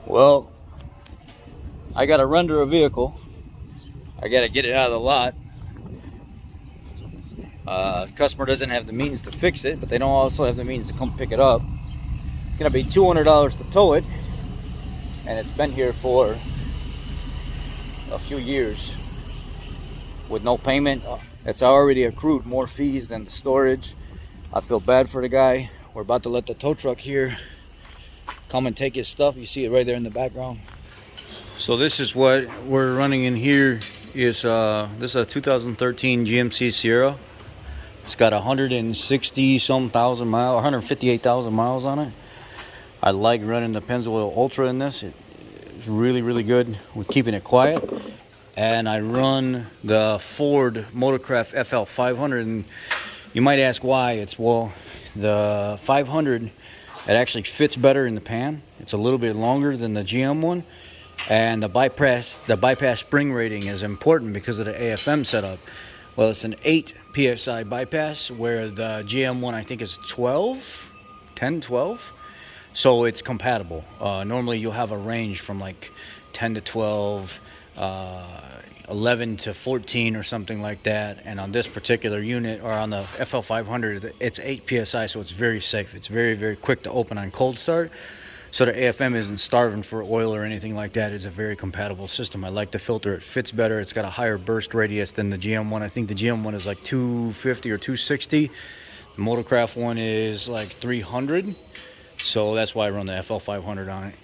Well, I gotta render a vehicle. I gotta get it out of the lot. Customer doesn't have the means to fix it, but they don't also have the means to come pick it up. It's gonna be $200 to tow it, and it's been here for a few years with no payment. It's already accrued more fees than the storage. I feel bad for the guy. We're about to let the tow truck here come and take his stuff. You see it right there in the background. So this is what we're running in here. This is a 2013 GMC Sierra. It's got 160 some thousand miles, 158,000 miles on it. I like running the Pennzoil Ultra in this. It's really good with keeping it quiet. And I run the Ford Motorcraft FL 500, and you might ask why. It's, well, the 500, it actually fits better in the pan. It's a little bit longer than the GM one, and the bypass spring rating is important because of the AFM setup. Well, it's an 8 psi bypass, where the GM one I think is 10, 12. So it's compatible. Normally you'll have a range from like 10 to 12, 11 to 14 or something like that. And on this particular unit, or on the FL 500, it's 8 psi, so it's very safe. It's very quick to open on cold start. So the AFM isn't starving for oil or anything like that. It's a very compatible system. I like the filter. It fits better. It's got a higher burst radius than the GM one. I think the GM one is like 250 or 260. The Motorcraft one is like 300. So that's why I run the FL 500 on it.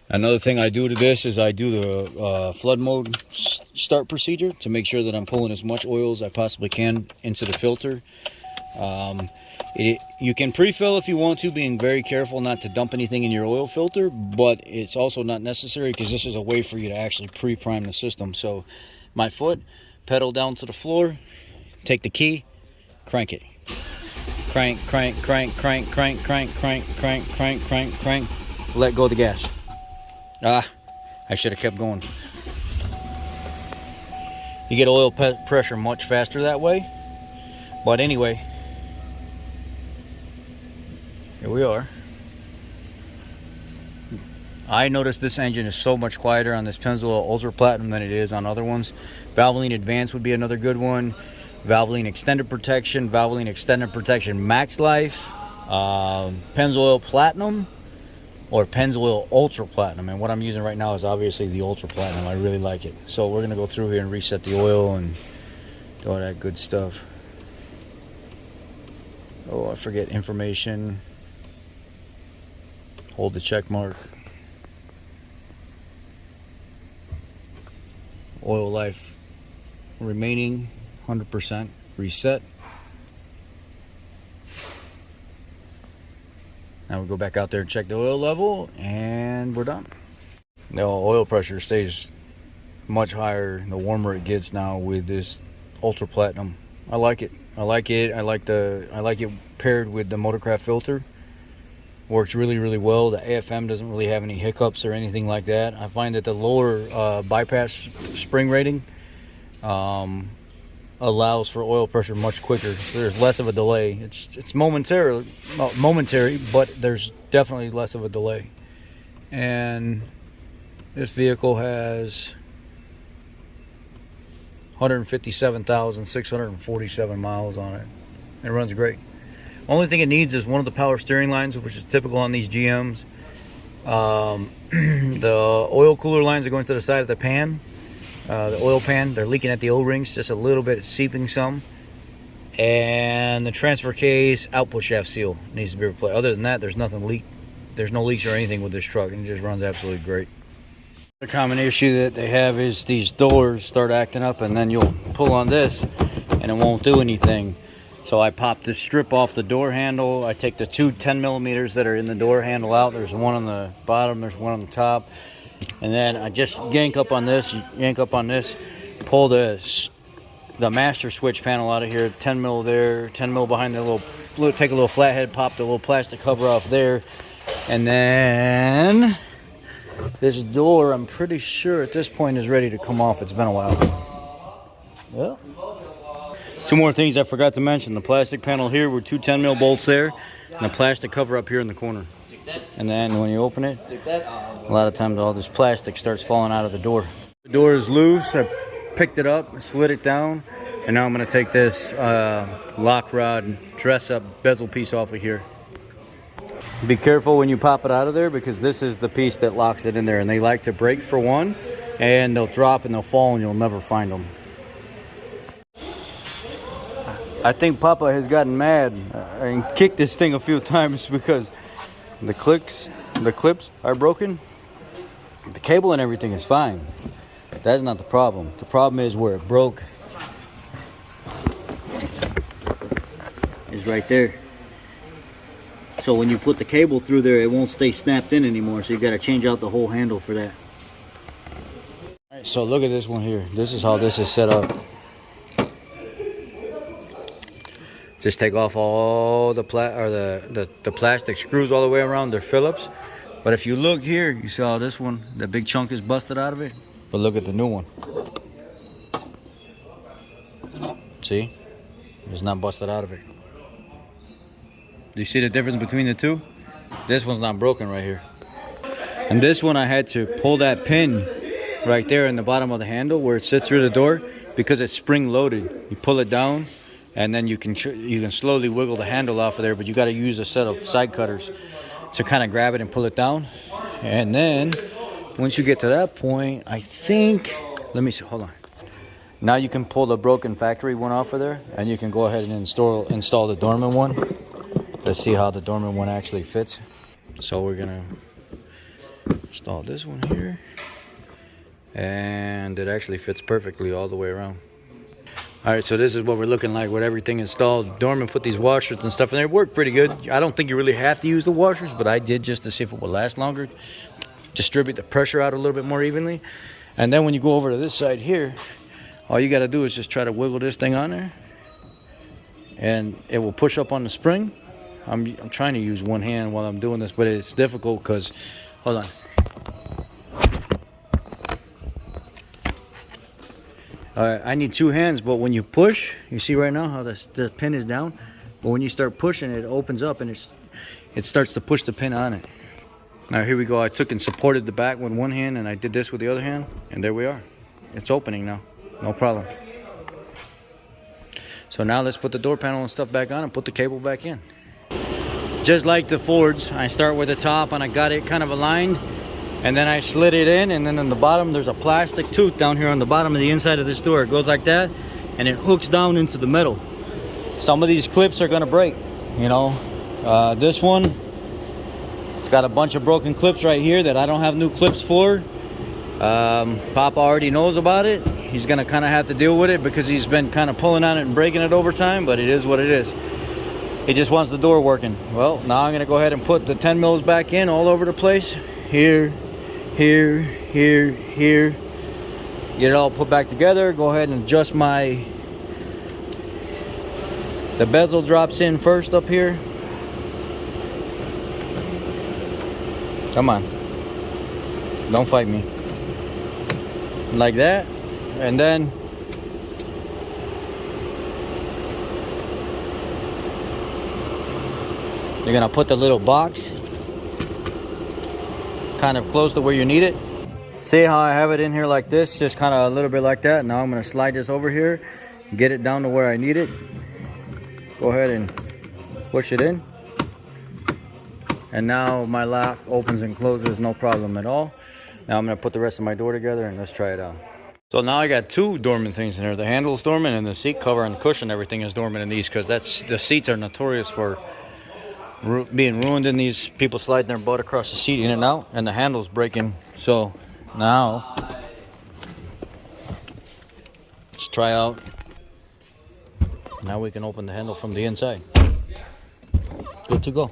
Another thing I do to this is I do the flood mode start procedure to make sure that I'm pulling as much oil as I possibly can into the filter. You can pre-fill if you want to, being very careful not to dump anything in your oil filter, but it's also not necessary because this is a way for you to actually pre-prime the system. So my foot, pedal down to the floor, take the key, crank it. Crank, crank, crank, crank, crank, crank, crank, crank, crank, crank, crank. Let go of the gas. I should have kept going. You get oil pressure much faster that way. But anyway, here we are. I noticed this engine is so much quieter on this Pennzoil Ultra Platinum than it is on other ones. Valvoline Advanced would be another good one. Valvoline Extended Protection, Valvoline Extended Protection Max Life, Pennzoil Platinum, or Pennzoil Ultra Platinum. And what I'm using right now is obviously the Ultra Platinum. I really like it. So we're going to go through here and reset the oil and do all that good stuff. Oh, I forget information. Hold the check mark. Oil life remaining 100%. Reset. Now we go back out there and check the oil level, and we're done. The oil pressure stays much higher the warmer it gets now with this Ultra Platinum. I like it. I like it. I like it paired with the Motorcraft filter. Works really well. The AFM doesn't really have any hiccups or anything like that. I find that the lower bypass spring rating allows for oil pressure much quicker. There's less of a delay. It's momentary, but there's definitely less of a delay. And this vehicle has 157,647 miles on it. It runs great. Only thing it needs is one of the power steering lines, which is typical on these GMs. The oil cooler lines are going to the side of the pan. The oil pan, they're leaking at the O-rings just a little bit, seeping some. And the transfer case output shaft seal needs to be replaced. Other than that, there's nothing leak. There's no leaks or anything with this truck, and it just runs absolutely great. The common issue that they have is these doors start acting up, and then you'll pull on this and it won't do anything. So I pop this strip off the door handle. I take the two 10 millimeters that are in the door handle out. There's one on the bottom, there's one on the top. And then I just yank up on this, pull the master switch panel out of here, 10 mil there, 10 mil behind the little, take a little flathead, pop the little plastic cover off there. And then this door, I'm pretty sure at this point is ready to come off. It's been a while. Well, two more things I forgot to mention. The plastic panel here with two 10 mil bolts there, and the plastic cover up here in the corner. and then when you open it, a lot of times all this plastic starts falling out of the door. The door is loose. I picked it up, slid it down, and now I'm going to take this lock rod dress up bezel piece off of here. Be careful when you pop it out of there, because this is the piece that locks it in there, and they like to break for one, and they'll drop and they'll fall and you'll never find them. I think Papa has gotten mad and kicked this thing a few times because the clips are broken. The cable and everything is fine. That's not the problem. The problem is where it broke is right there. So when you put the cable through there, it won't stay snapped in anymore. So you got to change out the whole handle for that. All right, so look at this one here. This is how this is set up. Just take off all the plastic screws all the way around. They're Phillips. But if you look here, you see how this one, the big chunk is busted out of it. But look at the new one. See? It's not busted out of it. Do you see the difference between the two? This one's not broken right here. And this one I had to pull that pin right there in the bottom of the handle where it sits through the door, because it's spring loaded. You pull it down and then you can slowly wiggle the handle off of there, but you got to use a set of side cutters to kind of grab it and pull it down. And then once you get to that point, I think, let me see, hold on. Now you can pull the broken factory one off of there, and you can go ahead and install the dormant one. Let's see how the dormant one actually fits. So we're gonna install this one here, and it actually fits perfectly all the way around. All right, so this is what we're looking like with everything installed. Dorman put these washers and stuff in there. It worked pretty good. I don't think you really have to use the washers, but I did just to see if it would last longer. Distribute the pressure out a little bit more evenly. And then when you go over to this side here, all you got to do is just try to wiggle this thing on there, and it will push up on the spring. I'm trying to use one hand while I'm doing this, but it's difficult because, hold on. All right, I need two hands, but when you push, you see right now how the pin is down, but when you start pushing, it opens up and it starts to push the pin on it. Now here we go. I took and supported the back with one hand, and I did this with the other hand, and there we are. It's opening now, no problem. So now let's put the door panel and stuff back on and put the cable back in. Just like the Fords, I start with the top and I got it kind of aligned, and then I slid it in, and then on the bottom there's a plastic tooth down here on the bottom of the inside of this door. It goes like that and it hooks down into the metal. Some of these clips are gonna break, you know. This one, it's got a bunch of broken clips right here that I don't have new clips for. Papa already knows about it. He's gonna kind of have to deal with it because he's been kind of pulling on it and breaking it over time, but it is what it is. He just wants the door working. Well, now I'm gonna go ahead and put the 10 mils back in all over the place. Here, here, here, here. Get it all put back together. Go ahead and adjust the bezel drops in first up here. Come on. Don't fight me. Like that. And then you're gonna put the little box kind of close to where you need it. See how I have it in here like this, just kind of a little bit like that. Now I'm gonna slide this over here, get it down to where I need it. Go ahead and push it in. And now my lock opens and closes, no problem at all. Now I'm gonna put the rest of my door together and let's try it out. So now I got two dormant things in here. The handle's dormant and the seat cover and the cushion, everything is dormant in these, because the seats are notorious for being ruined in these. People sliding their butt across the seat in and out, and the handle's breaking. So now let's try out. Now we can open the handle from the inside. Good to go.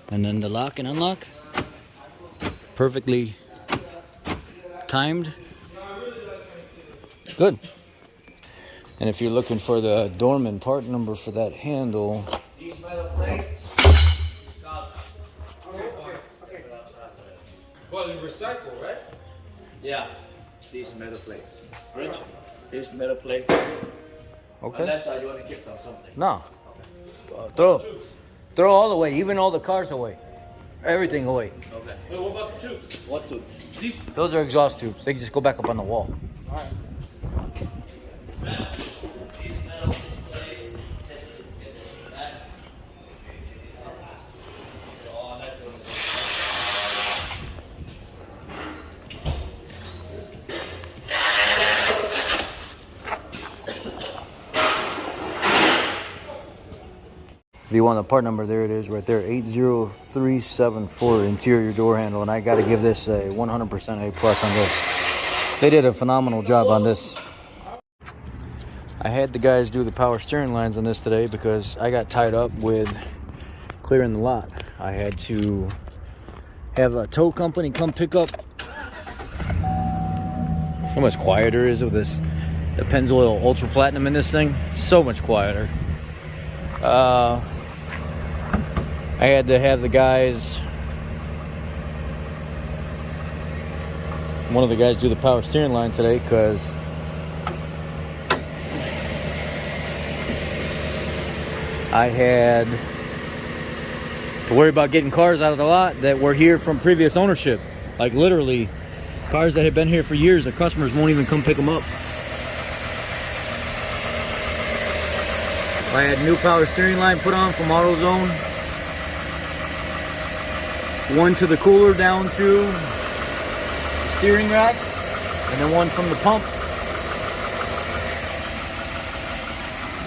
And then the lock and unlock, perfectly timed. Good. And if you're looking for the dormant part number for that handle, well, you recycle, right? yeah, these metal plates. Rich, this metal plate. Okay. On that side, you want to keep them something. No. Throw all the way, even all the cars away. Everything away. Okay. Wait, what about the tubes? What tubes? These? Those are exhaust tubes. They can just go back up on the wall. All right. If you want the part number, there it is right there, 80374 interior door handle, and I got to give this a 100% A plus on this. They did a phenomenal job on this. I had the guys do the power steering lines on this today because I got tied up with clearing the lot. I had to have a tow company come pick up. How much quieter is it with this, the Pennzoil Ultra Platinum in this thing? So much quieter. I had to have the guys, one of the guys do the power steering line today because I had to worry about getting cars out of the lot that were here from previous ownership. Like literally, cars that have been here for years, the customers won't even come pick them up. I had new power steering line put on from AutoZone. One to the cooler down to the steering rack, and then one from the pump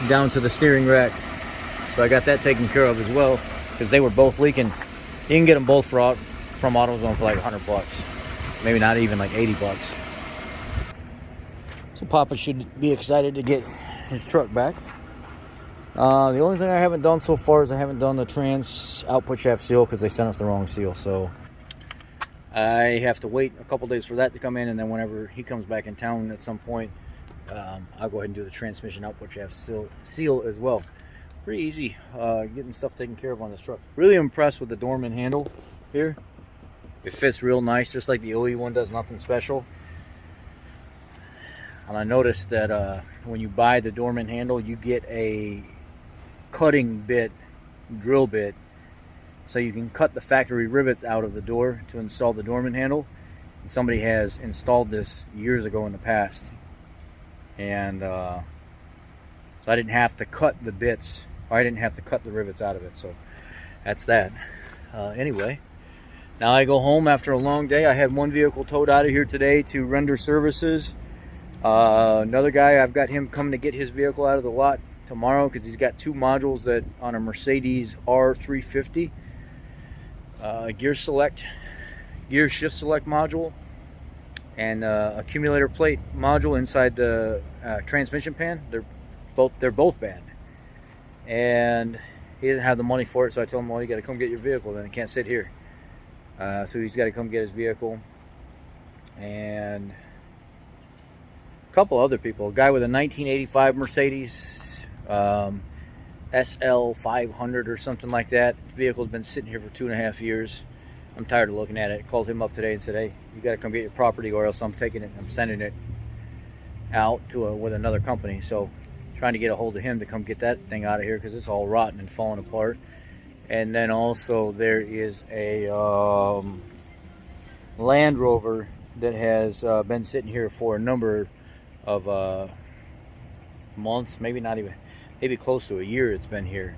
down to the steering rack. So I got that taken care of as well because they were both leaking. You can get them both from AutoZone for like $100, maybe not even like $80. So Papa should be excited to get his truck back. The only thing I haven't done so far is I haven't done the trans output shaft seal because they sent us the wrong seal. So I have to wait a couple days for that to come in, and then whenever he comes back in town at some point, I'll go ahead and do the transmission output shaft seal as well. Pretty easy getting stuff taken care of on this truck. Really impressed with the Dorman handle here. It fits real nice, just like the OE one does, nothing special. And I noticed that when you buy the Dorman handle, you get a cutting bit, drill bit, so you can cut the factory rivets out of the door to install the Dorman handle. And somebody has installed this years ago in the past, and so I didn't have to cut the bits, or I didn't have to cut the rivets out of it. So that's that. Anyway, now I go home after a long day. I had one vehicle towed out of here today to render services. Another guy, I've got him coming to get his vehicle out of the lot tomorrow because he's got two modules that on a Mercedes R350 gear shift select module and accumulator plate module inside the transmission pan. They're both bad, and he doesn't have the money for it. So I told him, well, you got to come get your vehicle, then it can't sit here. So he's got to come get his vehicle. And couple other people, a guy with a 1985 Mercedes SL 500 or something like that. The vehicle's been sitting here for 2.5 years. I'm tired of looking at it. Called him up today and said, hey, you got to come get your property, or else I'm taking it, I'm sending it out to with another company. So trying to get a hold of him to come get that thing out of here because it's all rotten and falling apart. And then also there is a Land Rover that has been sitting here for a number of months, maybe not even, maybe close to a year it's been here.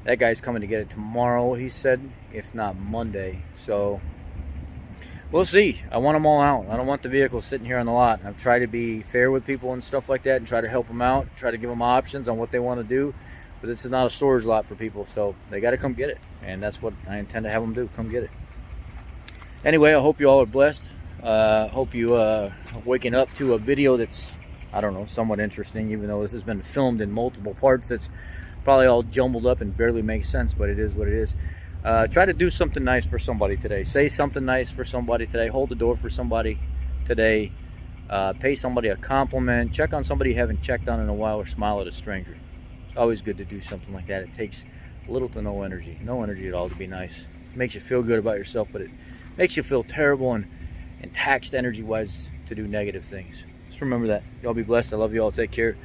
That guy's coming to get it tomorrow, he said, if not Monday. So we'll see. I want them all out. I don't want the vehicle sitting here on the lot. I've tried to be fair with people and stuff like that and try to help them out, try to give them options on what they want to do. But this is not a storage lot for people, so they got to come get it. And that's what I intend to have them do, come get it. Anyway, I hope you all are blessed. Hope you are waking up to a video that's, I don't know, somewhat interesting, even though this has been filmed in multiple parts. It's probably all jumbled up and barely makes sense, but it is what it is. Try to do something nice for somebody today. Say something nice for somebody today. Hold the door for somebody today. Pay somebody a compliment. Check on somebody you haven't checked on in a while, or smile at a stranger. It's always good to do something like that. It takes little to no energy. No energy at all to be nice. It makes you feel good about yourself, but it makes you feel terrible and taxed energy-wise to do negative things. Just remember that. Y'all be blessed. I love you all. Take care.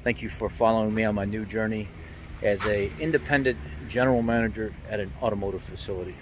Thank you for following me on my new journey as an independent general manager at an automotive facility.